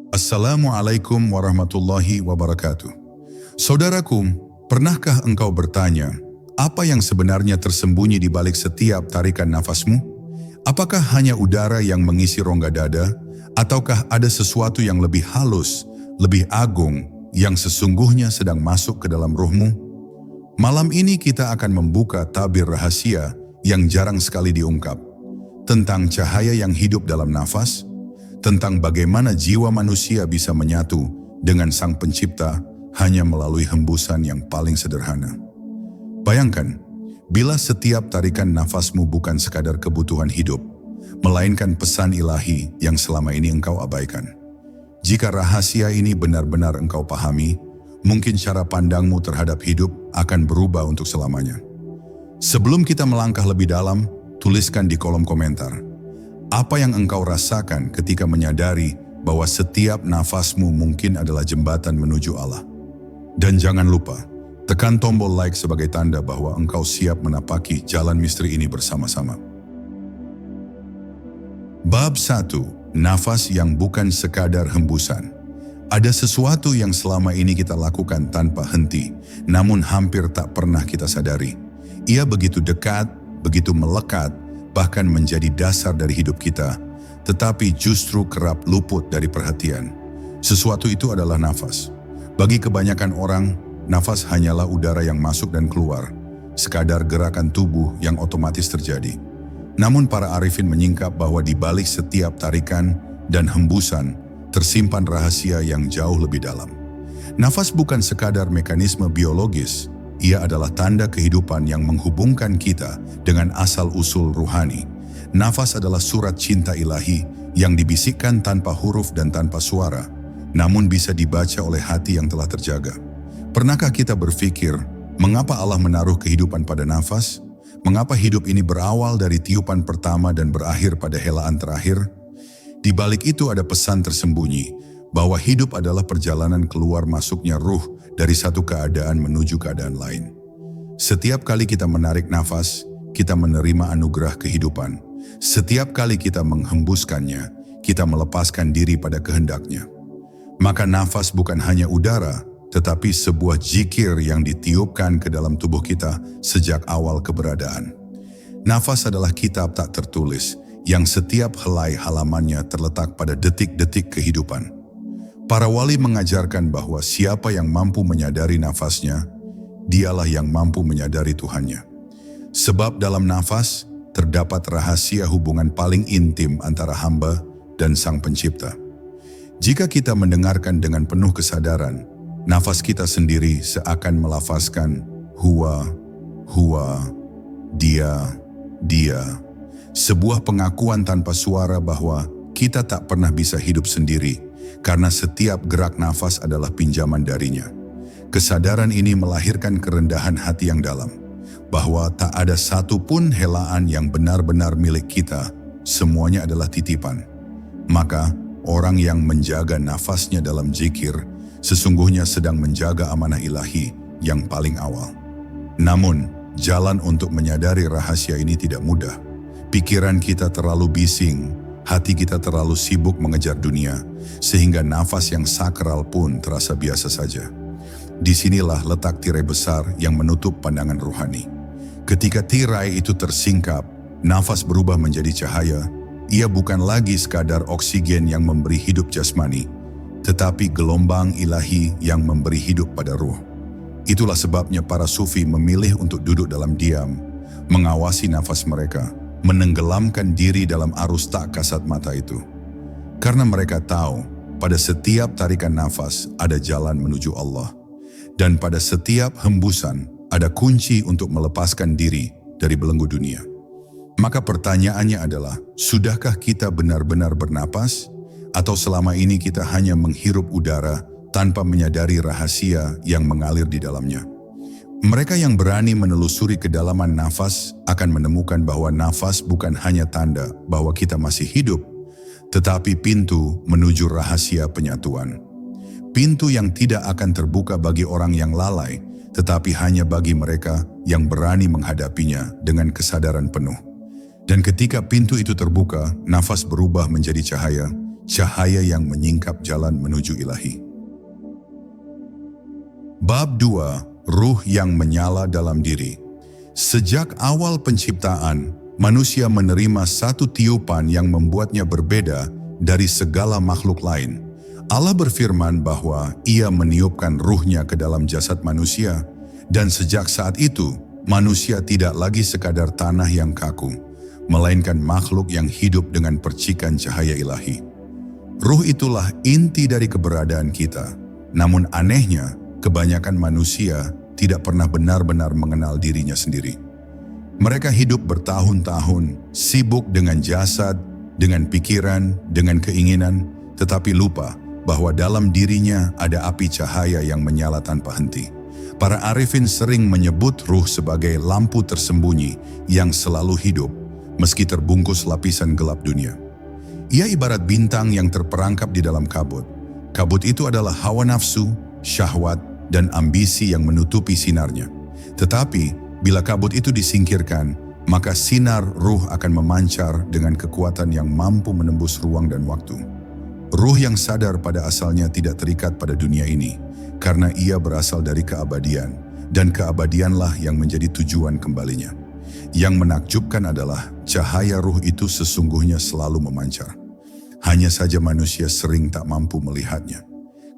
Assalamualaikum warahmatullahi wabarakatuh. Saudaraku, pernahkah engkau bertanya, apa yang sebenarnya tersembunyi di balik setiap tarikan nafasmu? Apakah hanya udara yang mengisi rongga dada, ataukah ada sesuatu yang lebih halus, lebih agung, yang sesungguhnya sedang masuk ke dalam ruhmu? Malam ini kita akan membuka tabir rahasia yang jarang sekali diungkap, tentang cahaya yang hidup dalam nafas, tentang bagaimana jiwa manusia bisa menyatu dengan Sang Pencipta hanya melalui hembusan yang paling sederhana. Bayangkan, bila setiap tarikan nafasmu bukan sekadar kebutuhan hidup, melainkan pesan ilahi yang selama ini engkau abaikan. Jika rahasia ini benar-benar engkau pahami, mungkin cara pandangmu terhadap hidup akan berubah untuk selamanya. Sebelum kita melangkah lebih dalam, tuliskan di kolom komentar, apa yang engkau rasakan ketika menyadari bahwa setiap nafasmu mungkin adalah jembatan menuju Allah. Dan jangan lupa, tekan tombol like sebagai tanda bahwa engkau siap menapaki jalan misteri ini bersama-sama. Bab 1. Nafas yang bukan sekadar hembusan. Ada sesuatu yang selama ini kita lakukan tanpa henti, namun hampir tak pernah kita sadari. Ia begitu dekat, begitu melekat, bahkan menjadi dasar dari hidup kita, tetapi justru kerap luput dari perhatian. Sesuatu itu adalah nafas. Bagi kebanyakan orang, nafas hanyalah udara yang masuk dan keluar, sekadar gerakan tubuh yang otomatis terjadi. Namun para arifin menyingkap bahwa di balik setiap tarikan dan hembusan, tersimpan rahasia yang jauh lebih dalam. Nafas bukan sekadar mekanisme biologis, ia adalah tanda kehidupan yang menghubungkan kita dengan asal-usul ruhani. Nafas adalah surat cinta ilahi yang dibisikkan tanpa huruf dan tanpa suara, namun bisa dibaca oleh hati yang telah terjaga. Pernahkah kita berpikir, mengapa Allah menaruh kehidupan pada nafas? Mengapa hidup ini berawal dari tiupan pertama dan berakhir pada helaan terakhir? Di balik itu ada pesan tersembunyi, bahwa hidup adalah perjalanan keluar masuknya ruh dari satu keadaan menuju keadaan lain. Setiap kali kita menarik nafas, kita menerima anugerah kehidupan. Setiap kali kita menghembuskannya, kita melepaskan diri pada kehendaknya. Maka nafas bukan hanya udara, tetapi sebuah zikir yang ditiupkan ke dalam tubuh kita sejak awal keberadaan. Nafas adalah kitab tak tertulis, yang setiap helai halamannya terletak pada detik-detik kehidupan. Para wali mengajarkan bahwa siapa yang mampu menyadari nafasnya, dialah yang mampu menyadari Tuhannya. Sebab dalam nafas terdapat rahasia hubungan paling intim antara hamba dan Sang Pencipta. Jika kita mendengarkan dengan penuh kesadaran, nafas kita sendiri seakan melafazkan huwa, dia. Sebuah pengakuan tanpa suara bahwa kita tak pernah bisa hidup sendiri, karena setiap gerak nafas adalah pinjaman darinya. Kesadaran ini melahirkan kerendahan hati yang dalam, bahwa tak ada satu pun helaan yang benar-benar milik kita, semuanya adalah titipan. Maka, orang yang menjaga nafasnya dalam zikir, sesungguhnya sedang menjaga amanah ilahi yang paling awal. Namun, jalan untuk menyadari rahasia ini tidak mudah. Pikiran kita terlalu bising, hati kita terlalu sibuk mengejar dunia, sehingga nafas yang sakral pun terasa biasa saja. Disinilah letak tirai besar yang menutup pandangan ruhani. Ketika tirai itu tersingkap, nafas berubah menjadi cahaya. Ia bukan lagi sekadar oksigen yang memberi hidup jasmani, tetapi gelombang ilahi yang memberi hidup pada ruh. Itulah sebabnya para sufi memilih untuk duduk dalam diam, mengawasi nafas mereka, menenggelamkan diri dalam arus tak kasat mata itu. Karena mereka tahu, pada setiap tarikan nafas ada jalan menuju Allah. Dan pada setiap hembusan ada kunci untuk melepaskan diri dari belenggu dunia. Maka pertanyaannya adalah, sudahkah kita benar-benar bernapas? Atau selama ini kita hanya menghirup udara tanpa menyadari rahasia yang mengalir di dalamnya? Mereka yang berani menelusuri kedalaman nafas akan menemukan bahwa nafas bukan hanya tanda bahwa kita masih hidup, tetapi pintu menuju rahasia penyatuan. Pintu yang tidak akan terbuka bagi orang yang lalai, tetapi hanya bagi mereka yang berani menghadapinya dengan kesadaran penuh. Dan ketika pintu itu terbuka, nafas berubah menjadi cahaya, cahaya yang menyingkap jalan menuju ilahi. Bab 2. Ruh yang menyala dalam diri. Sejak awal penciptaan, manusia menerima satu tiupan yang membuatnya berbeda dari segala makhluk lain. Allah berfirman bahwa Ia meniupkan ruhnya ke dalam jasad manusia, dan sejak saat itu, manusia tidak lagi sekadar tanah yang kaku, melainkan makhluk yang hidup dengan percikan cahaya ilahi. Ruh itulah inti dari keberadaan kita. Namun anehnya, kebanyakan manusia tidak pernah benar-benar mengenal dirinya sendiri. Mereka hidup bertahun-tahun, sibuk dengan jasad, dengan pikiran, dengan keinginan, tetapi lupa bahwa dalam dirinya ada api cahaya yang menyala tanpa henti. Para arifin sering menyebut ruh sebagai lampu tersembunyi yang selalu hidup, meski terbungkus lapisan gelap dunia. Ia ibarat bintang yang terperangkap di dalam kabut. Kabut itu adalah hawa nafsu, syahwat, dan ambisi yang menutupi sinarnya. Tetapi, bila kabut itu disingkirkan, maka sinar ruh akan memancar dengan kekuatan yang mampu menembus ruang dan waktu. Ruh yang sadar pada asalnya tidak terikat pada dunia ini, karena ia berasal dari keabadian, dan keabadianlah yang menjadi tujuan kembalinya. Yang menakjubkan adalah cahaya ruh itu sesungguhnya selalu memancar. Hanya saja manusia sering tak mampu melihatnya.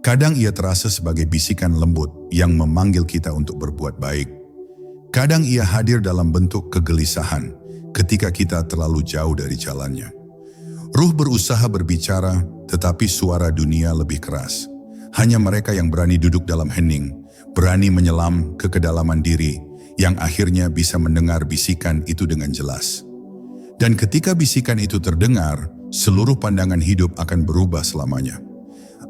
Kadang ia terasa sebagai bisikan lembut yang memanggil kita untuk berbuat baik. Kadang ia hadir dalam bentuk kegelisahan ketika kita terlalu jauh dari jalannya. Ruh berusaha berbicara, tetapi suara dunia lebih keras. Hanya mereka yang berani duduk dalam hening, berani menyelam ke kedalaman diri, yang akhirnya bisa mendengar bisikan itu dengan jelas. Dan ketika bisikan itu terdengar, seluruh pandangan hidup akan berubah selamanya.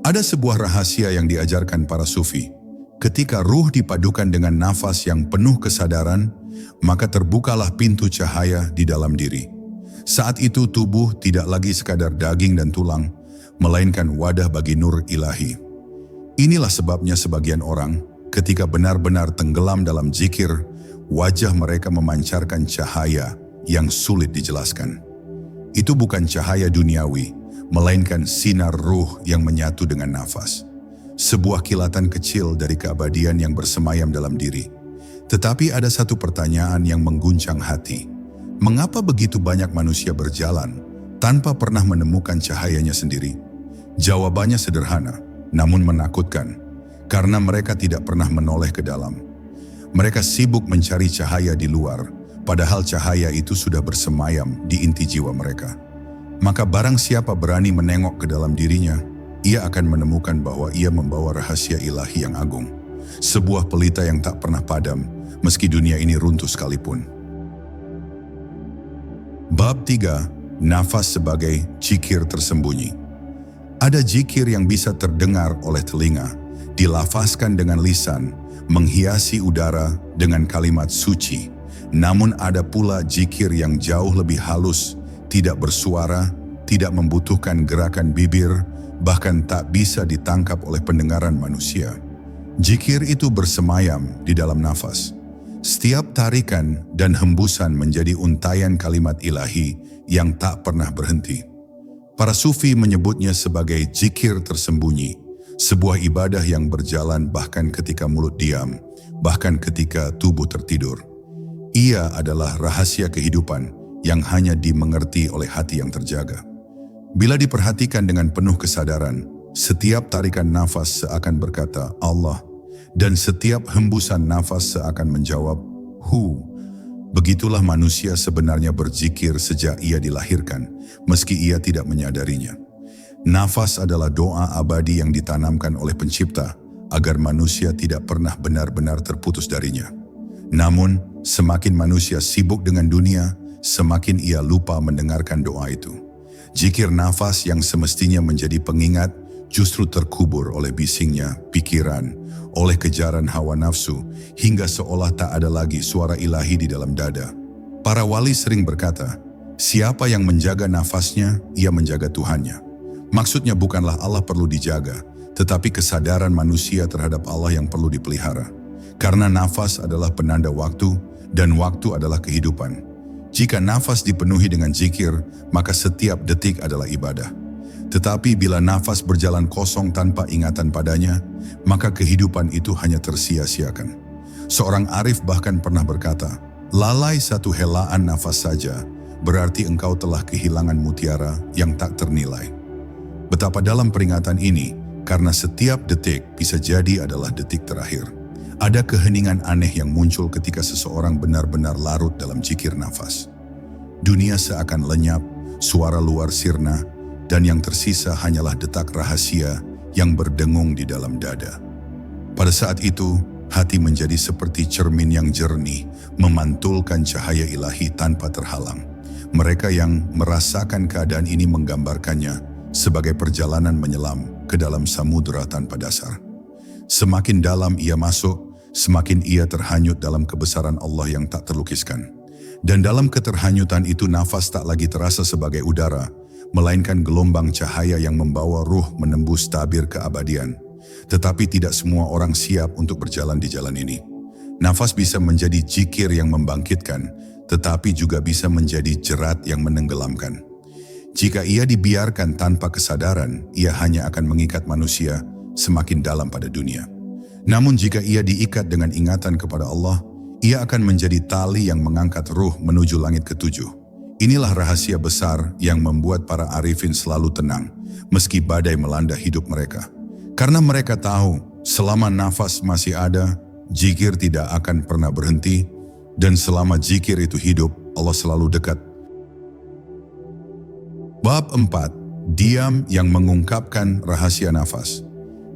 Ada sebuah rahasia yang diajarkan para sufi. Ketika ruh dipadukan dengan nafas yang penuh kesadaran, maka terbukalah pintu cahaya di dalam diri. Saat itu tubuh tidak lagi sekadar daging dan tulang, melainkan wadah bagi nur ilahi. Inilah sebabnya sebagian orang, ketika benar-benar tenggelam dalam zikir, wajah mereka memancarkan cahaya yang sulit dijelaskan. Itu bukan cahaya duniawi, melainkan sinar ruh yang menyatu dengan nafas. Sebuah kilatan kecil dari keabadian yang bersemayam dalam diri. Tetapi ada satu pertanyaan yang mengguncang hati. Mengapa begitu banyak manusia berjalan tanpa pernah menemukan cahayanya sendiri? Jawabannya sederhana, namun menakutkan. Karena mereka tidak pernah menoleh ke dalam. Mereka sibuk mencari cahaya di luar, padahal cahaya itu sudah bersemayam di inti jiwa mereka. Maka barang siapa berani menengok ke dalam dirinya, ia akan menemukan bahwa ia membawa rahasia ilahi yang agung. Sebuah pelita yang tak pernah padam, meski dunia ini runtuh sekalipun. Bab 3. Nafas sebagai zikir tersembunyi. Ada zikir yang bisa terdengar oleh telinga, dilafazkan dengan lisan, menghiasi udara dengan kalimat suci. Namun ada pula zikir yang jauh lebih halus, tidak bersuara, tidak membutuhkan gerakan bibir, bahkan tak bisa ditangkap oleh pendengaran manusia. Zikir itu bersemayam di dalam nafas. Setiap tarikan dan hembusan menjadi untayan kalimat ilahi yang tak pernah berhenti. Para sufi menyebutnya sebagai zikir tersembunyi, sebuah ibadah yang berjalan bahkan ketika mulut diam, bahkan ketika tubuh tertidur. Ia adalah rahasia kehidupan yang hanya dimengerti oleh hati yang terjaga. Bila diperhatikan dengan penuh kesadaran, setiap tarikan nafas seakan berkata Allah, dan setiap hembusan nafas seakan menjawab Hu. Begitulah manusia sebenarnya berzikir sejak ia dilahirkan, meski ia tidak menyadarinya. Nafas adalah doa abadi yang ditanamkan oleh Pencipta, agar manusia tidak pernah benar-benar terputus darinya. Namun, semakin manusia sibuk dengan dunia, semakin ia lupa mendengarkan doa itu. Zikir nafas yang semestinya menjadi pengingat justru terkubur oleh bisingnya pikiran, oleh kejaran hawa nafsu, hingga seolah tak ada lagi suara ilahi di dalam dada. Para wali sering berkata, siapa yang menjaga nafasnya, ia menjaga Tuhannya. Maksudnya bukanlah Allah perlu dijaga, tetapi kesadaran manusia terhadap Allah yang perlu dipelihara. Karena nafas adalah penanda waktu, dan waktu adalah kehidupan. Jika nafas dipenuhi dengan zikir, maka setiap detik adalah ibadah. Tetapi bila nafas berjalan kosong tanpa ingatan padanya, maka kehidupan itu hanya tersia-siakan. Seorang arif bahkan pernah berkata, lalai satu helaan nafas saja, berarti engkau telah kehilangan mutiara yang tak ternilai. Betapa dalam peringatan ini, karena setiap detik bisa jadi adalah detik terakhir. Ada keheningan aneh yang muncul ketika seseorang benar-benar larut dalam zikir nafas. Dunia seakan lenyap, suara luar sirna, dan yang tersisa hanyalah detak rahasia yang berdengung di dalam dada. Pada saat itu, hati menjadi seperti cermin yang jernih, memantulkan cahaya ilahi tanpa terhalang. Mereka yang merasakan keadaan ini menggambarkannya sebagai perjalanan menyelam ke dalam samudera tanpa dasar. Semakin dalam ia masuk, semakin ia terhanyut dalam kebesaran Allah yang tak terlukiskan. Dan dalam keterhanyutan itu nafas tak lagi terasa sebagai udara, melainkan gelombang cahaya yang membawa ruh menembus tabir keabadian. Tetapi tidak semua orang siap untuk berjalan di jalan ini. Nafas bisa menjadi zikir yang membangkitkan, tetapi juga bisa menjadi jerat yang menenggelamkan. Jika ia dibiarkan tanpa kesadaran, ia hanya akan mengikat manusia semakin dalam pada dunia. Namun jika ia diikat dengan ingatan kepada Allah, ia akan menjadi tali yang mengangkat ruh menuju langit ketujuh. Inilah rahasia besar yang membuat para arifin selalu tenang, meski badai melanda hidup mereka. Karena mereka tahu, selama nafas masih ada, zikir tidak akan pernah berhenti, dan selama zikir itu hidup, Allah selalu dekat. Bab 4. Diam yang mengungkapkan rahasia nafas.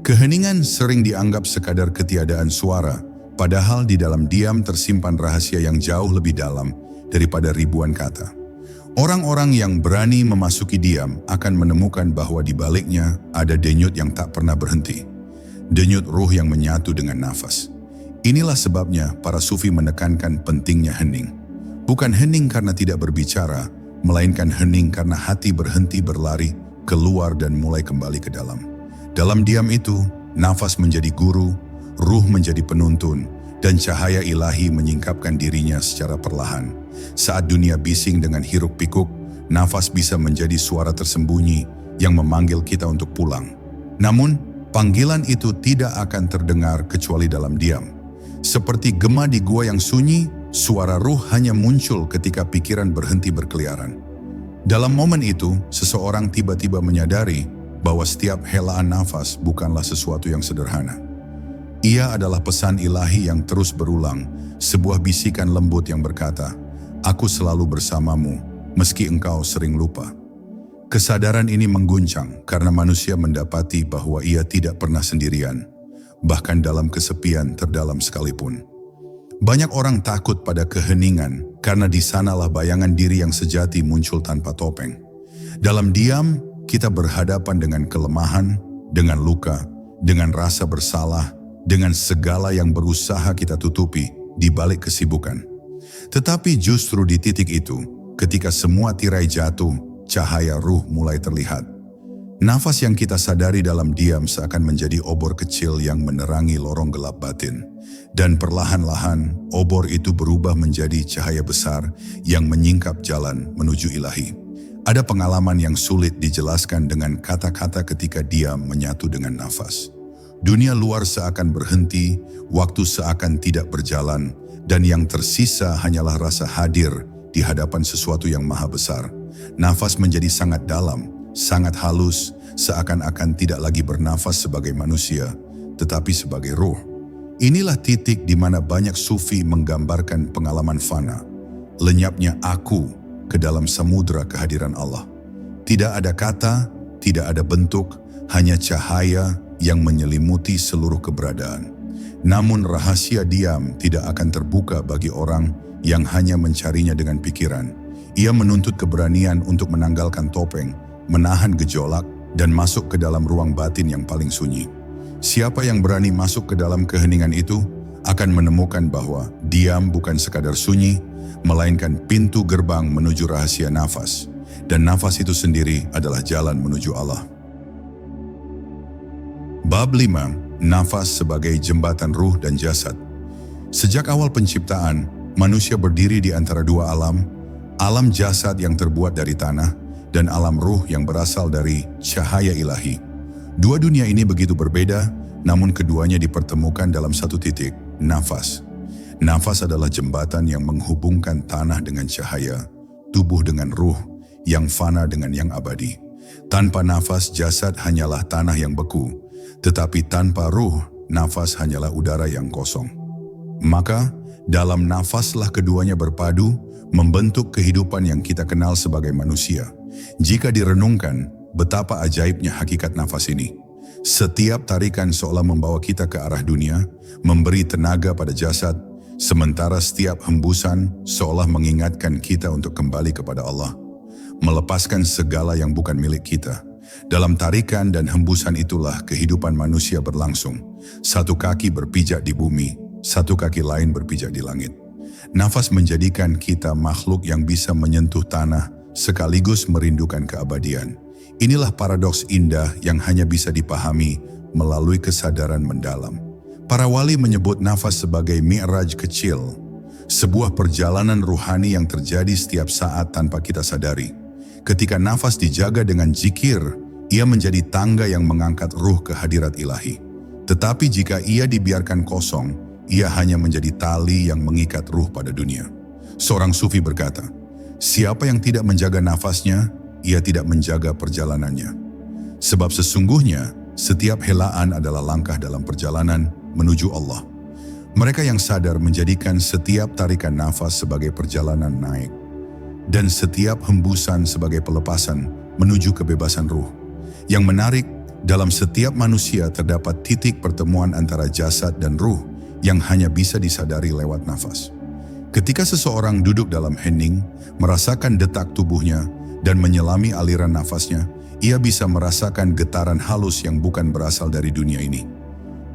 Keheningan sering dianggap sekadar ketiadaan suara, padahal di dalam diam tersimpan rahasia yang jauh lebih dalam daripada ribuan kata. Orang-orang yang berani memasuki diam akan menemukan bahwa di baliknya ada denyut yang tak pernah berhenti. Denyut ruh yang menyatu dengan nafas. Inilah sebabnya para sufi menekankan pentingnya hening. Bukan hening karena tidak berbicara, melainkan hening karena hati berhenti berlari, keluar dan mulai kembali ke dalam. Dalam diam itu, nafas menjadi guru, ruh menjadi penuntun, dan cahaya ilahi menyingkapkan dirinya secara perlahan. Saat dunia bising dengan hiruk pikuk, nafas bisa menjadi suara tersembunyi yang memanggil kita untuk pulang. Namun, panggilan itu tidak akan terdengar kecuali dalam diam. Seperti gema di gua yang sunyi, suara ruh hanya muncul ketika pikiran berhenti berkeliaran. Dalam momen itu, seseorang tiba-tiba menyadari bahwa setiap helaan nafas bukanlah sesuatu yang sederhana. Ia adalah pesan ilahi yang terus berulang, sebuah bisikan lembut yang berkata, "Aku selalu bersamamu, meski engkau sering lupa." Kesadaran ini mengguncang karena manusia mendapati bahwa ia tidak pernah sendirian, bahkan dalam kesepian terdalam sekalipun. Banyak orang takut pada keheningan karena di sanalah bayangan diri yang sejati muncul tanpa topeng. Dalam diam, kita berhadapan dengan kelemahan, dengan luka, dengan rasa bersalah, dengan segala yang berusaha kita tutupi di balik kesibukan. Tetapi justru di titik itu, ketika semua tirai jatuh, cahaya ruh mulai terlihat. Nafas yang kita sadari dalam diam seakan menjadi obor kecil yang menerangi lorong gelap batin. Dan perlahan-lahan, obor itu berubah menjadi cahaya besar yang menyingkap jalan menuju ilahi. Ada pengalaman yang sulit dijelaskan dengan kata-kata ketika diam menyatu dengan nafas. Dunia luar seakan berhenti, waktu seakan tidak berjalan, dan yang tersisa hanyalah rasa hadir di hadapan sesuatu yang maha besar. Nafas menjadi sangat dalam, sangat halus, seakan-akan tidak lagi bernafas sebagai manusia, tetapi sebagai ruh. Inilah titik di mana banyak sufi menggambarkan pengalaman fana, lenyapnya aku ke dalam samudera kehadiran Allah. Tidak ada kata, tidak ada bentuk, hanya cahaya yang menyelimuti seluruh keberadaan. Namun rahasia diam tidak akan terbuka bagi orang yang hanya mencarinya dengan pikiran. Ia menuntut keberanian untuk menanggalkan topeng, menahan gejolak, dan masuk ke dalam ruang batin yang paling sunyi. Siapa yang berani masuk ke dalam keheningan itu akan menemukan bahwa diam bukan sekadar sunyi, melainkan pintu gerbang menuju rahasia nafas. Dan nafas itu sendiri adalah jalan menuju Allah. Bab 5. Nafas sebagai jembatan ruh dan jasad. Sejak awal penciptaan, manusia berdiri di antara dua alam, alam jasad yang terbuat dari tanah, dan alam ruh yang berasal dari cahaya ilahi. Dua dunia ini begitu berbeda, namun keduanya dipertemukan dalam satu titik, nafas. Nafas adalah jembatan yang menghubungkan tanah dengan cahaya, tubuh dengan ruh, yang fana dengan yang abadi. Tanpa nafas, jasad hanyalah tanah yang beku, tetapi tanpa ruh, nafas hanyalah udara yang kosong. Maka, dalam nafaslah keduanya berpadu, membentuk kehidupan yang kita kenal sebagai manusia. Jika direnungkan, betapa ajaibnya hakikat nafas ini. Setiap tarikan seolah membawa kita ke arah dunia, memberi tenaga pada jasad, sementara setiap hembusan seolah mengingatkan kita untuk kembali kepada Allah, melepaskan segala yang bukan milik kita. Dalam tarikan dan hembusan itulah kehidupan manusia berlangsung. Satu kaki berpijak di bumi, satu kaki lain berpijak di langit. Nafas menjadikan kita makhluk yang bisa menyentuh tanah, sekaligus merindukan keabadian. Inilah paradoks indah yang hanya bisa dipahami melalui kesadaran mendalam. Para wali menyebut nafas sebagai mi'raj kecil, sebuah perjalanan ruhani yang terjadi setiap saat tanpa kita sadari. Ketika nafas dijaga dengan zikir, ia menjadi tangga yang mengangkat ruh ke hadirat ilahi. Tetapi jika ia dibiarkan kosong, ia hanya menjadi tali yang mengikat ruh pada dunia. Seorang sufi berkata, siapa yang tidak menjaga nafasnya, ia tidak menjaga perjalanannya. Sebab sesungguhnya, setiap helaan adalah langkah dalam perjalanan menuju Allah. Mereka yang sadar menjadikan setiap tarikan nafas sebagai perjalanan naik, dan setiap hembusan sebagai pelepasan menuju kebebasan ruh. Yang menarik, dalam setiap manusia terdapat titik pertemuan antara jasad dan ruh yang hanya bisa disadari lewat nafas. Ketika seseorang duduk dalam hening, merasakan detak tubuhnya, dan menyelami aliran nafasnya, ia bisa merasakan getaran halus yang bukan berasal dari dunia ini.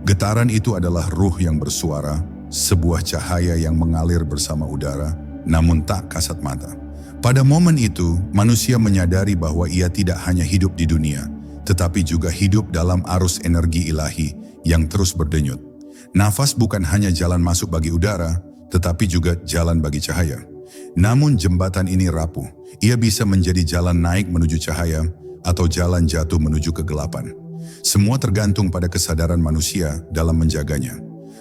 Getaran itu adalah ruh yang bersuara, sebuah cahaya yang mengalir bersama udara, namun tak kasat mata. Pada momen itu, manusia menyadari bahwa ia tidak hanya hidup di dunia, tetapi juga hidup dalam arus energi ilahi yang terus berdenyut. Nafas bukan hanya jalan masuk bagi udara, tetapi juga jalan bagi cahaya. Namun jembatan ini rapuh, ia bisa menjadi jalan naik menuju cahaya, atau jalan jatuh menuju kegelapan. Semua tergantung pada kesadaran manusia dalam menjaganya.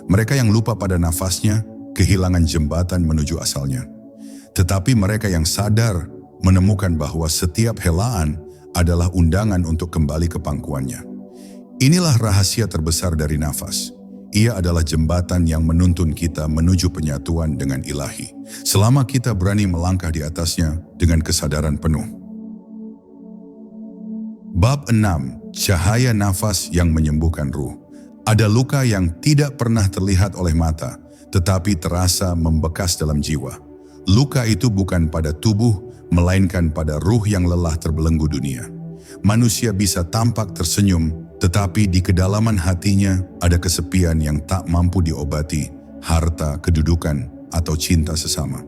Mereka yang lupa pada nafasnya, kehilangan jembatan menuju asalnya. Tetapi mereka yang sadar menemukan bahwa setiap helaan adalah undangan untuk kembali ke pangkuannya. Inilah rahasia terbesar dari nafas. Ia adalah jembatan yang menuntun kita menuju penyatuan dengan ilahi. Selama kita berani melangkah di atasnya dengan kesadaran penuh. Bab 6. Cahaya nafas yang menyembuhkan ruh. Ada luka yang tidak pernah terlihat oleh mata, tetapi terasa membekas dalam jiwa. Luka itu bukan pada tubuh, melainkan pada ruh yang lelah terbelenggu dunia. Manusia bisa tampak tersenyum, tetapi di kedalaman hatinya ada kesepian yang tak mampu diobati, harta, kedudukan, atau cinta sesama.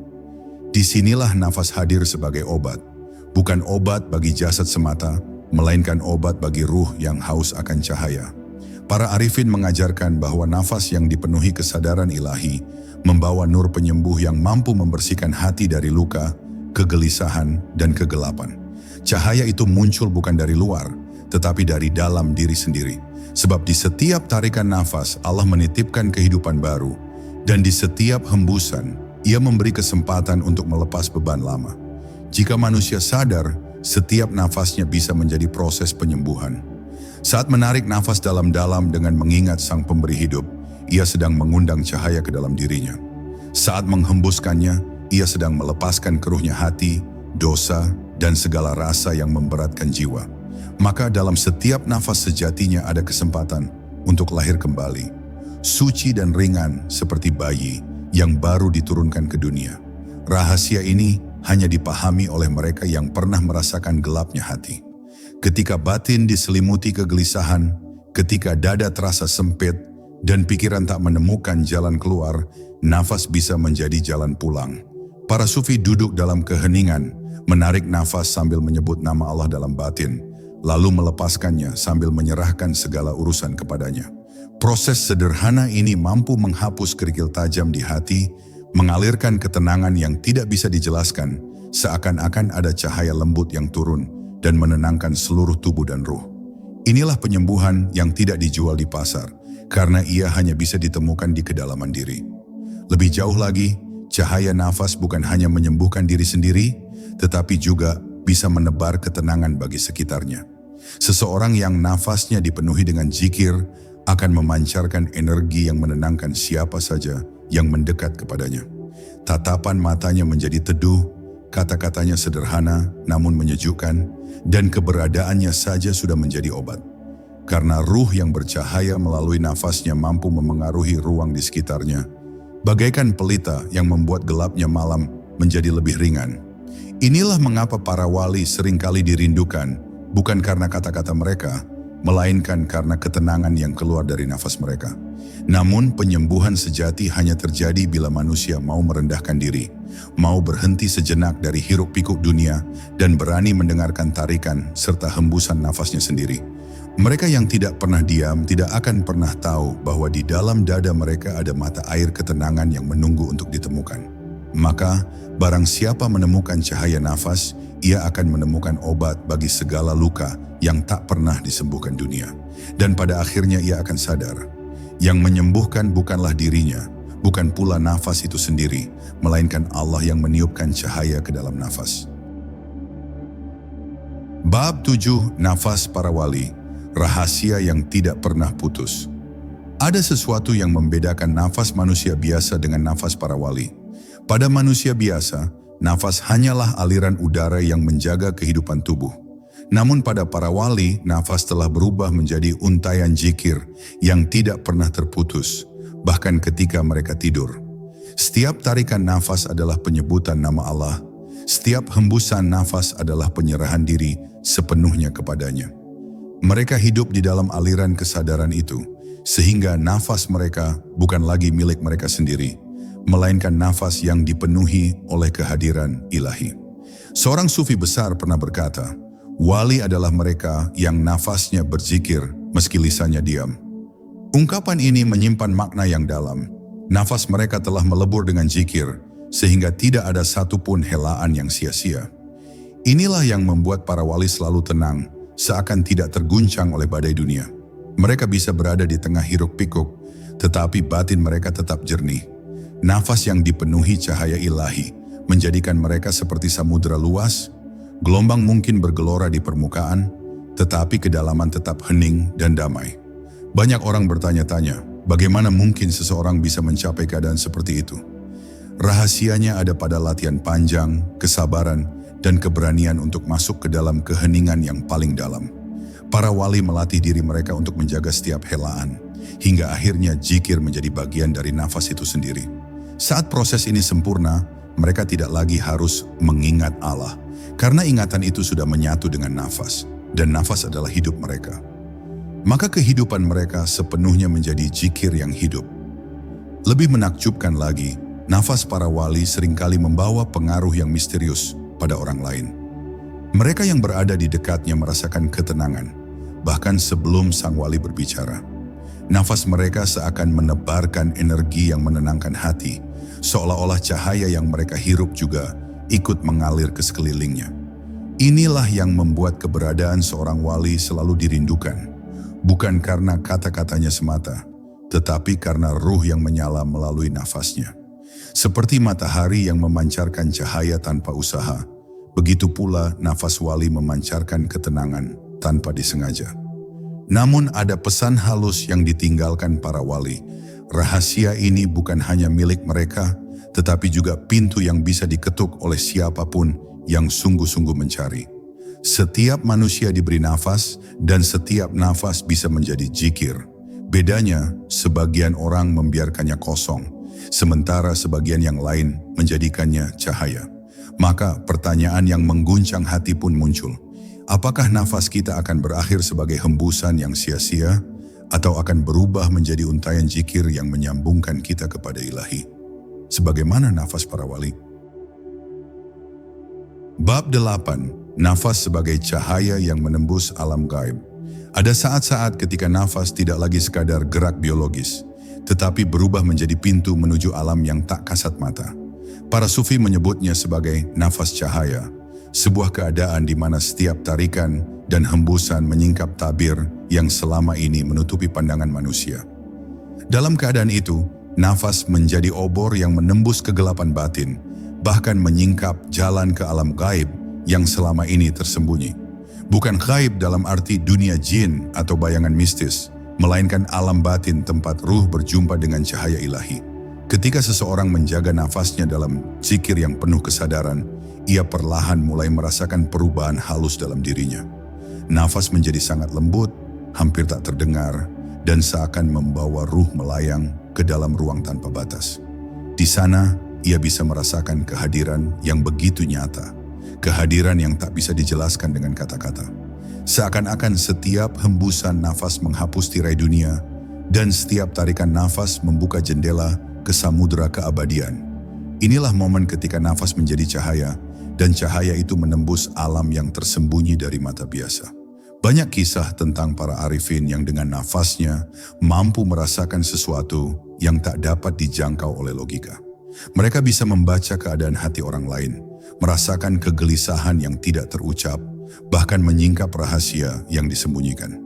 Disinilah nafas hadir sebagai obat. Bukan obat bagi jasad semata, melainkan obat bagi ruh yang haus akan cahaya. Para arifin mengajarkan bahwa nafas yang dipenuhi kesadaran ilahi membawa nur penyembuh yang mampu membersihkan hati dari luka, kegelisahan, dan kegelapan. Cahaya itu muncul bukan dari luar, tetapi dari dalam diri sendiri. Sebab di setiap tarikan nafas, Allah menitipkan kehidupan baru, dan di setiap hembusan, Ia memberi kesempatan untuk melepas beban lama. Jika manusia sadar, setiap nafasnya bisa menjadi proses penyembuhan. Saat menarik nafas dalam-dalam dengan mengingat Sang Pemberi hidup, ia sedang mengundang cahaya ke dalam dirinya. Saat menghembuskannya, ia sedang melepaskan keruhnya hati, dosa, dan segala rasa yang memberatkan jiwa. Maka dalam setiap nafas sejatinya ada kesempatan untuk lahir kembali, suci dan ringan seperti bayi yang baru diturunkan ke dunia. Rahasia ini hanya dipahami oleh mereka yang pernah merasakan gelapnya hati. Ketika batin diselimuti kegelisahan, ketika dada terasa sempit, dan pikiran tak menemukan jalan keluar, nafas bisa menjadi jalan pulang. Para sufi duduk dalam keheningan, menarik nafas sambil menyebut nama Allah dalam batin, lalu melepaskannya sambil menyerahkan segala urusan kepadanya. Proses sederhana ini mampu menghapus kerikil tajam di hati, mengalirkan ketenangan yang tidak bisa dijelaskan, seakan-akan ada cahaya lembut yang turun, dan menenangkan seluruh tubuh dan ruh. Inilah penyembuhan yang tidak dijual di pasar, karena ia hanya bisa ditemukan di kedalaman diri. Lebih jauh lagi, cahaya nafas bukan hanya menyembuhkan diri sendiri, tetapi juga bisa menebar ketenangan bagi sekitarnya. Seseorang yang nafasnya dipenuhi dengan zikir akan memancarkan energi yang menenangkan siapa saja yang mendekat kepadanya. Tatapan matanya menjadi teduh, kata-katanya sederhana namun menyejukkan, dan keberadaannya saja sudah menjadi obat. Karena ruh yang bercahaya melalui nafasnya mampu memengaruhi ruang di sekitarnya, bagaikan pelita yang membuat gelapnya malam menjadi lebih ringan. Inilah mengapa para wali seringkali dirindukan, bukan karena kata-kata mereka, melainkan karena ketenangan yang keluar dari nafas mereka. Namun penyembuhan sejati hanya terjadi bila manusia mau merendahkan diri, mau berhenti sejenak dari hiruk-pikuk dunia, dan berani mendengarkan tarikan serta hembusan nafasnya sendiri. Mereka yang tidak pernah diam tidak akan pernah tahu bahwa di dalam dada mereka ada mata air ketenangan yang menunggu untuk ditemukan. Maka, barang siapa menemukan cahaya nafas, ia akan menemukan obat bagi segala luka yang tak pernah disembuhkan dunia. Dan pada akhirnya ia akan sadar, yang menyembuhkan bukanlah dirinya, bukan pula nafas itu sendiri, melainkan Allah yang meniupkan cahaya ke dalam nafas. Bab 7, Nafas Para Wali, rahasia yang tidak pernah putus. Ada sesuatu yang membedakan nafas manusia biasa dengan nafas para wali. Pada manusia biasa, nafas hanyalah aliran udara yang menjaga kehidupan tubuh. Namun pada para wali, nafas telah berubah menjadi untaian zikir yang tidak pernah terputus, bahkan ketika mereka tidur. Setiap tarikan nafas adalah penyebutan nama Allah. Setiap hembusan nafas adalah penyerahan diri sepenuhnya kepadanya. Mereka hidup di dalam aliran kesadaran itu, sehingga nafas mereka bukan lagi milik mereka sendiri, melainkan nafas yang dipenuhi oleh kehadiran ilahi. Seorang sufi besar pernah berkata, wali adalah mereka yang nafasnya berzikir meski lisannya diam. Ungkapan ini menyimpan makna yang dalam. Nafas mereka telah melebur dengan zikir, sehingga tidak ada satupun helaan yang sia-sia. Inilah yang membuat para wali selalu tenang, seakan tidak terguncang oleh badai dunia. Mereka bisa berada di tengah hiruk-pikuk, tetapi batin mereka tetap jernih. Nafas yang dipenuhi cahaya ilahi menjadikan mereka seperti samudera luas. Gelombang mungkin bergelora di permukaan, tetapi kedalaman tetap hening dan damai. Banyak orang bertanya-tanya, bagaimana mungkin seseorang bisa mencapai keadaan seperti itu? Rahasianya ada pada latihan panjang, kesabaran, dan keberanian untuk masuk ke dalam keheningan yang paling dalam. Para wali melatih diri mereka untuk menjaga setiap helaan, hingga akhirnya zikir menjadi bagian dari nafas itu sendiri. Saat proses ini sempurna, mereka tidak lagi harus mengingat Allah, karena ingatan itu sudah menyatu dengan nafas, dan nafas adalah hidup mereka. Maka kehidupan mereka sepenuhnya menjadi zikir yang hidup. Lebih menakjubkan lagi, nafas para wali seringkali membawa pengaruh yang misterius pada orang lain. Mereka yang berada di dekatnya merasakan ketenangan, bahkan sebelum sang wali berbicara. Nafas mereka seakan menebarkan energi yang menenangkan hati, seolah-olah cahaya yang mereka hirup juga ikut mengalir ke sekelilingnya. Inilah yang membuat keberadaan seorang wali selalu dirindukan, bukan karena kata-katanya semata, tetapi karena ruh yang menyala melalui nafasnya. Seperti matahari yang memancarkan cahaya tanpa usaha, begitu pula nafas wali memancarkan ketenangan tanpa disengaja. Namun ada pesan halus yang ditinggalkan para wali. Rahasia ini bukan hanya milik mereka, tetapi juga pintu yang bisa diketuk oleh siapapun yang sungguh-sungguh mencari. Setiap manusia diberi nafas, dan setiap nafas bisa menjadi zikir. Bedanya, sebagian orang membiarkannya kosong, sementara sebagian yang lain menjadikannya cahaya. Maka pertanyaan yang mengguncang hati pun muncul. Apakah nafas kita akan berakhir sebagai hembusan yang sia-sia, atau akan berubah menjadi untaian zikir yang menyambungkan kita kepada ilahi? Sebagaimana nafas para wali. Bab 8. Nafas sebagai cahaya yang menembus alam gaib. Ada saat-saat ketika nafas tidak lagi sekadar gerak biologis, tetapi berubah menjadi pintu menuju alam yang tak kasat mata. Para sufi menyebutnya sebagai nafas cahaya, sebuah keadaan di mana setiap tarikan dan hembusan menyingkap tabir yang selama ini menutupi pandangan manusia. Dalam keadaan itu, nafas menjadi obor yang menembus kegelapan batin, bahkan menyingkap jalan ke alam gaib yang selama ini tersembunyi. Bukan gaib dalam arti dunia jin atau bayangan mistis, melainkan alam batin tempat ruh berjumpa dengan cahaya ilahi. Ketika seseorang menjaga nafasnya dalam zikir yang penuh kesadaran, ia perlahan mulai merasakan perubahan halus dalam dirinya. Nafas menjadi sangat lembut, hampir tak terdengar, dan seakan membawa ruh melayang ke dalam ruang tanpa batas. Di sana, ia bisa merasakan kehadiran yang begitu nyata, kehadiran yang tak bisa dijelaskan dengan kata-kata. Seakan-akan setiap hembusan nafas menghapus tirai dunia, dan setiap tarikan nafas membuka jendela ke samudera keabadian. Inilah momen ketika nafas menjadi cahaya, dan cahaya itu menembus alam yang tersembunyi dari mata biasa. Banyak kisah tentang para arifin yang dengan nafasnya mampu merasakan sesuatu yang tak dapat dijangkau oleh logika. Mereka bisa membaca keadaan hati orang lain, merasakan kegelisahan yang tidak terucap, bahkan menyingkap rahasia yang disembunyikan.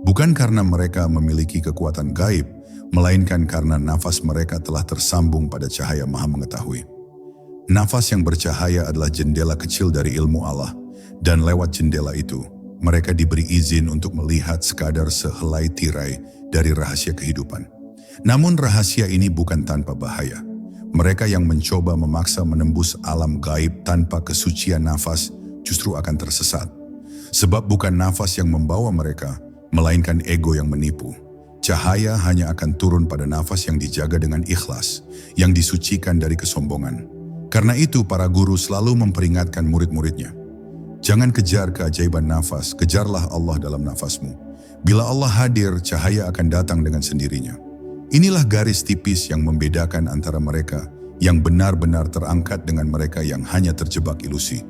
Bukan karena mereka memiliki kekuatan gaib, melainkan karena nafas mereka telah tersambung pada cahaya Maha Mengetahui. Nafas yang bercahaya adalah jendela kecil dari ilmu Allah, dan lewat jendela itu, mereka diberi izin untuk melihat sekadar sehelai tirai dari rahasia kehidupan. Namun rahasia ini bukan tanpa bahaya. Mereka yang mencoba memaksa menembus alam gaib tanpa kesucian nafas justru akan tersesat. Sebab bukan nafas yang membawa mereka, melainkan ego yang menipu. Cahaya hanya akan turun pada nafas yang dijaga dengan ikhlas, yang disucikan dari kesombongan. Karena itu para guru selalu memperingatkan murid-muridnya. Jangan kejar keajaiban nafas, kejarlah Allah dalam nafasmu. Bila Allah hadir, cahaya akan datang dengan sendirinya. Inilah garis tipis yang membedakan antara mereka yang benar-benar terangkat dengan mereka yang hanya terjebak ilusi.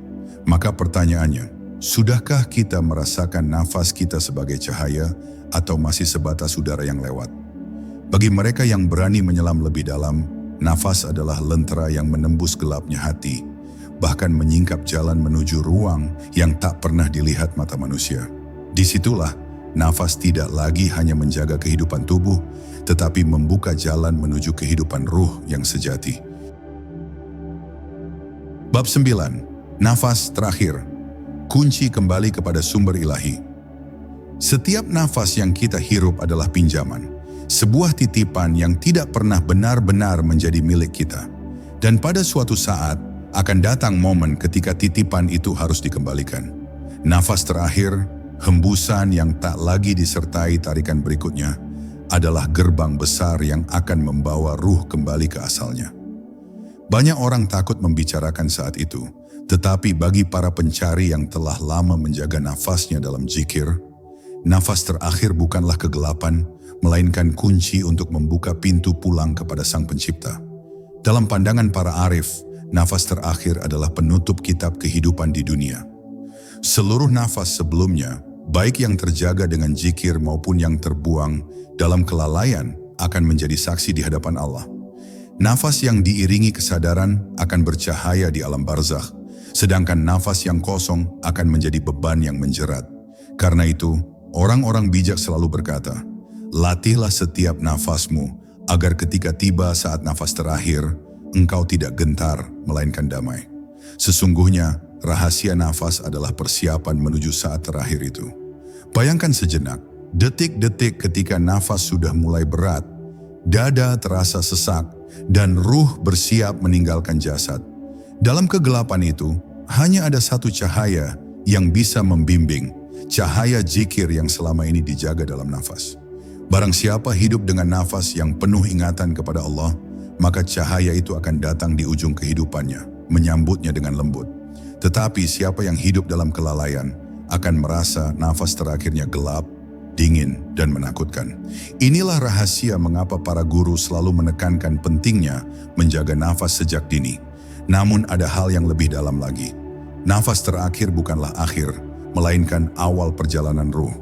Maka pertanyaannya, sudahkah kita merasakan nafas kita sebagai cahaya atau masih sebatas udara yang lewat? Bagi mereka yang berani menyelam lebih dalam, nafas adalah lentera yang menembus gelapnya hati, bahkan menyingkap jalan menuju ruang yang tak pernah dilihat mata manusia. Disitulah nafas tidak lagi hanya menjaga kehidupan tubuh, tetapi membuka jalan menuju kehidupan ruh yang sejati. Bab 9. Nafas terakhir. Kunci kembali kepada sumber ilahi. Setiap nafas yang kita hirup adalah pinjaman, sebuah titipan yang tidak pernah benar-benar menjadi milik kita. Dan pada suatu saat, akan datang momen ketika titipan itu harus dikembalikan. Nafas terakhir, hembusan yang tak lagi disertai tarikan berikutnya, adalah gerbang besar yang akan membawa ruh kembali ke asalnya. Banyak orang takut membicarakan saat itu, tetapi bagi para pencari yang telah lama menjaga nafasnya dalam zikir, nafas terakhir bukanlah kegelapan, melainkan kunci untuk membuka pintu pulang kepada Sang Pencipta. Dalam pandangan para arif, nafas terakhir adalah penutup kitab kehidupan di dunia. Seluruh nafas sebelumnya, baik yang terjaga dengan zikir maupun yang terbuang dalam kelalaian, akan menjadi saksi di hadapan Allah. Nafas yang diiringi kesadaran akan bercahaya di alam barzakh, sedangkan nafas yang kosong akan menjadi beban yang menjerat. Karena itu, orang-orang bijak selalu berkata, latihlah setiap nafasmu, agar ketika tiba saat nafas terakhir, engkau tidak gentar, melainkan damai. Sesungguhnya, rahasia nafas adalah persiapan menuju saat terakhir itu. Bayangkan sejenak, detik-detik ketika nafas sudah mulai berat, dada terasa sesak, dan ruh bersiap meninggalkan jasad. Dalam kegelapan itu, hanya ada satu cahaya yang bisa membimbing, cahaya zikir yang selama ini dijaga dalam nafas. Barang siapa hidup dengan nafas yang penuh ingatan kepada Allah, maka cahaya itu akan datang di ujung kehidupannya, menyambutnya dengan lembut. Tetapi siapa yang hidup dalam kelalaian, akan merasa nafas terakhirnya gelap, dingin, dan menakutkan. Inilah rahasia mengapa para guru selalu menekankan pentingnya menjaga nafas sejak dini. Namun ada hal yang lebih dalam lagi. Nafas terakhir bukanlah akhir, melainkan awal perjalanan ruh.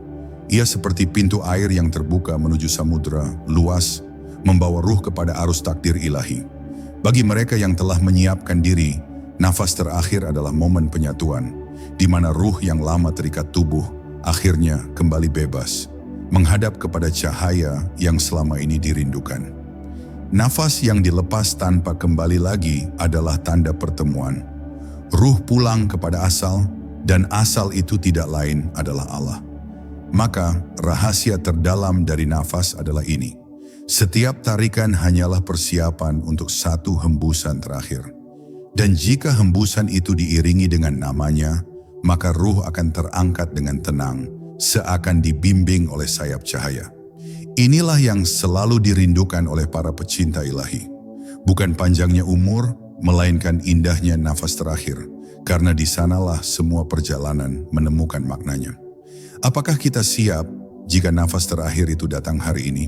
Ia seperti pintu air yang terbuka menuju samudera luas, membawa ruh kepada arus takdir ilahi. Bagi mereka yang telah menyiapkan diri, Nafas terakhir adalah momen penyatuan, di mana ruh yang lama terikat tubuh akhirnya kembali bebas, menghadap kepada cahaya yang selama ini dirindukan. Nafas yang dilepas tanpa kembali lagi adalah tanda pertemuan. Ruh pulang kepada asal, dan asal itu tidak lain adalah Allah. Maka rahasia terdalam dari nafas adalah ini. Setiap tarikan hanyalah persiapan untuk satu hembusan terakhir. Dan jika hembusan itu diiringi dengan namanya, maka ruh akan terangkat dengan tenang, seakan dibimbing oleh sayap cahaya. Inilah yang selalu dirindukan oleh para pecinta ilahi. Bukan panjangnya umur, melainkan indahnya nafas terakhir, karena di sanalah semua perjalanan menemukan maknanya. Apakah kita siap jika nafas terakhir itu datang hari ini?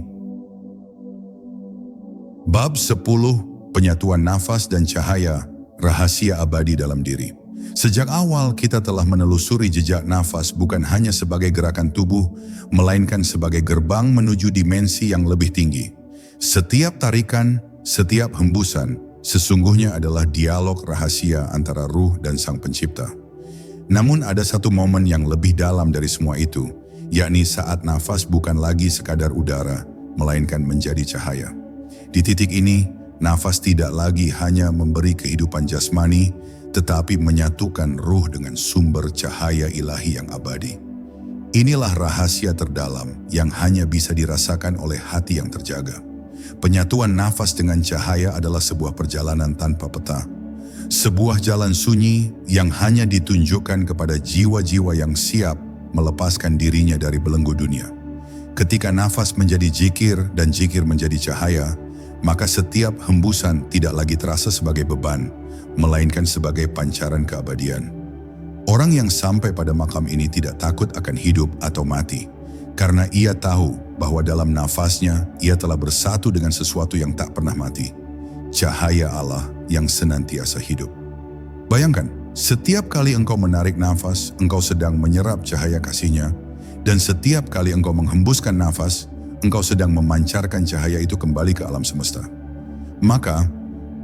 Bab 10, Penyatuan Nafas dan Cahaya, Rahasia Abadi dalam Diri. Sejak awal kita telah menelusuri jejak nafas bukan hanya sebagai gerakan tubuh, melainkan sebagai gerbang menuju dimensi yang lebih tinggi. Setiap tarikan, setiap hembusan, sesungguhnya adalah dialog rahasia antara ruh dan Sang Pencipta. Namun ada satu momen yang lebih dalam dari semua itu, yakni saat nafas bukan lagi sekadar udara, melainkan menjadi cahaya. Di titik ini, nafas tidak lagi hanya memberi kehidupan jasmani, tetapi menyatukan ruh dengan sumber cahaya ilahi yang abadi. Inilah rahasia terdalam yang hanya bisa dirasakan oleh hati yang terjaga. Penyatuan nafas dengan cahaya adalah sebuah perjalanan tanpa peta. Sebuah jalan sunyi yang hanya ditunjukkan kepada jiwa-jiwa yang siap melepaskan dirinya dari belenggu dunia. Ketika nafas menjadi zikir dan zikir menjadi cahaya, maka setiap hembusan tidak lagi terasa sebagai beban, melainkan sebagai pancaran keabadian. Orang yang sampai pada makam ini tidak takut akan hidup atau mati, karena ia tahu bahwa dalam nafasnya ia telah bersatu dengan sesuatu yang tak pernah mati, cahaya Allah yang senantiasa hidup. Bayangkan, setiap kali engkau menarik nafas, engkau sedang menyerap cahaya kasih-Nya, dan setiap kali engkau menghembuskan nafas, engkau sedang memancarkan cahaya itu kembali ke alam semesta. Maka,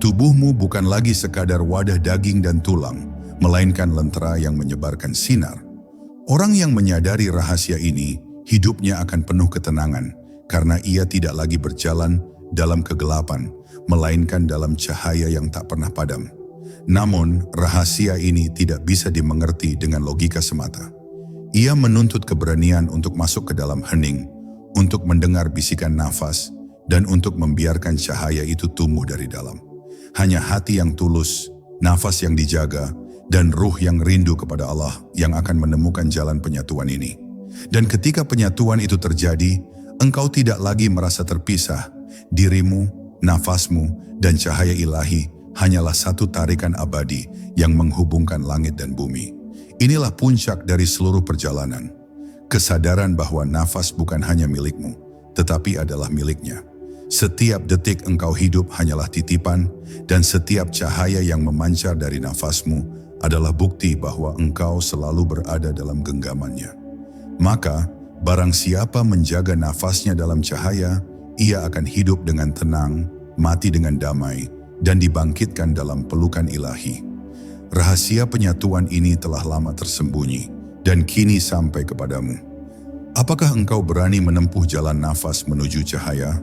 tubuhmu bukan lagi sekadar wadah daging dan tulang, melainkan lentera yang menyebarkan sinar. Orang yang menyadari rahasia ini, hidupnya akan penuh ketenangan, karena ia tidak lagi berjalan dalam kegelapan, melainkan dalam cahaya yang tak pernah padam. Namun, rahasia ini tidak bisa dimengerti dengan logika semata. Ia menuntut keberanian untuk masuk ke dalam hening, untuk mendengar bisikan nafas, dan untuk membiarkan cahaya itu tumbuh dari dalam. Hanya hati yang tulus, nafas yang dijaga, dan ruh yang rindu kepada Allah yang akan menemukan jalan penyatuan ini. Dan ketika penyatuan itu terjadi, engkau tidak lagi merasa terpisah. Dirimu, nafasmu, dan cahaya ilahi hanyalah satu tarikan abadi yang menghubungkan langit dan bumi. Inilah puncak dari seluruh perjalanan. Kesadaran bahwa nafas bukan hanya milikmu, tetapi adalah miliknya. Setiap detik engkau hidup hanyalah titipan, dan setiap cahaya yang memancar dari nafasmu adalah bukti bahwa engkau selalu berada dalam genggamannya. Maka, barang siapa menjaga nafasnya dalam cahaya, ia akan hidup dengan tenang, mati dengan damai, dan dibangkitkan dalam pelukan ilahi. Rahasia penyatuan ini telah lama tersembunyi, dan kini sampai kepadamu. Apakah engkau berani menempuh jalan nafas menuju cahaya?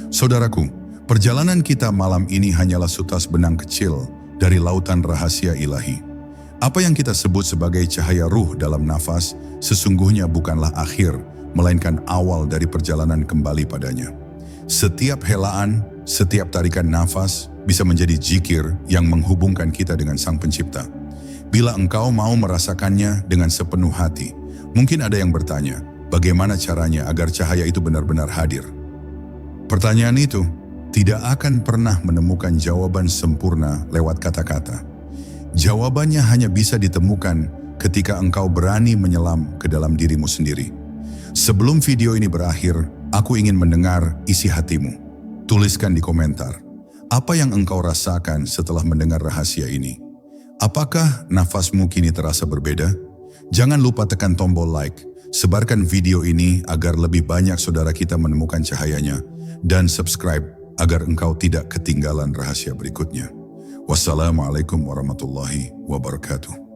Saudaraku, perjalanan kita malam ini hanyalah sutas benang kecil dari lautan rahasia ilahi. Apa yang kita sebut sebagai cahaya ruh dalam nafas sesungguhnya bukanlah akhir, melainkan awal dari perjalanan kembali padanya. Setiap helaan, setiap tarikan nafas bisa menjadi zikir yang menghubungkan kita dengan Sang Pencipta. Bila engkau mau merasakannya dengan sepenuh hati, mungkin ada yang bertanya, bagaimana caranya agar cahaya itu benar-benar hadir? Pertanyaan itu tidak akan pernah menemukan jawaban sempurna lewat kata-kata. Jawabannya hanya bisa ditemukan ketika engkau berani menyelam ke dalam dirimu sendiri. Sebelum video ini berakhir, aku ingin mendengar isi hatimu. Tuliskan di komentar, apa yang engkau rasakan setelah mendengar rahasia ini? Apakah nafasmu kini terasa berbeda? Jangan lupa tekan tombol like, sebarkan video ini agar lebih banyak saudara kita menemukan cahayanya, dan subscribe agar engkau tidak ketinggalan rahasia berikutnya. Wassalamualaikum warahmatullahi wabarakatuh.